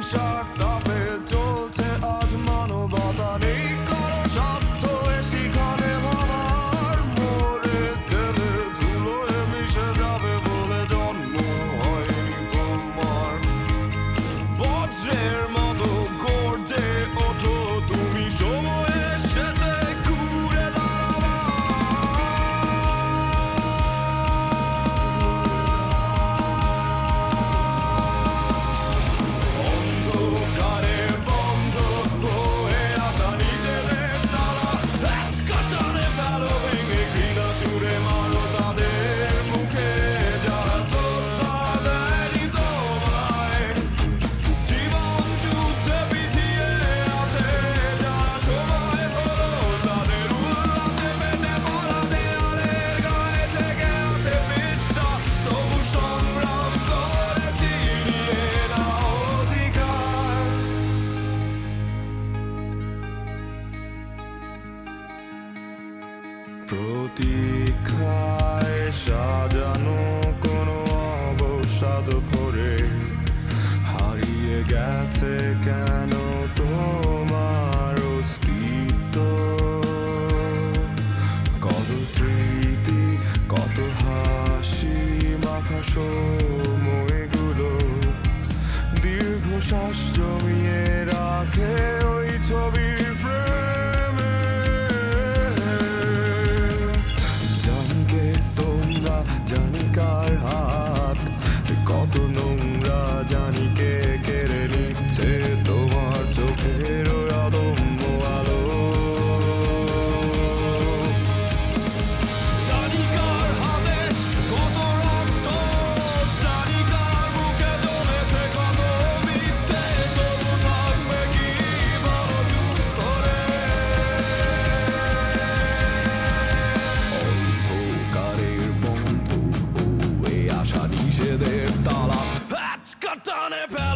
হিংসার তাপে চলছে আজ মানবতা নেই কারো সাধ্য সেখানে ভাবার মরে গেলে ধুলোয় মিশে যাবে বলে জন্ম হয়নি তোমার বজ্রের মতো গর্জে ওঠো তুমি সময় এসেছে ঘুরে অন্ধকারে বন্ধ হয়ে আসা নিষেধের তালা কাটানে ফেলো ভেঙে ঘৃণা ছুড়ে মারো তাদের মুখে যারা শ্রদ্ধা দেয়নি তোমায় জীবন যুদ্ধে পিছিয়ে আছে যারা সময় হলো তাদের উল্লাসে ফেটে পড়া দেয়ালের গায়ে থেকে আছে পিঠটা তবু সংগ্রাম করেছি নিয়ে না অধিকার প্রতীক্ষায় সাজানো কোনো অবসাদ ভরে হারিয়ে গেছে কেন তোমার অস্তিত্ব কত স্মৃতি কত হাসি মাখা সময়গুলো দীর্ঘশ্বাস জমিয়ে রাখে ওই ছবির ফ্রেমে জানি কে তোমরা জানি কার হাত কত নোংরা জানি কে কেড়ে নিচ্ছে তোমার চোখের ওই অদম্য আলো জানি কার হাতে কত রক্ত জানি কার বুকে জমেছে কত মিথ্যে তবু থাকবে কি বলো চুপ করে অন্ধকারের বন্ধু ও এ আশা নিষেধের তালা কাটানে ফেলো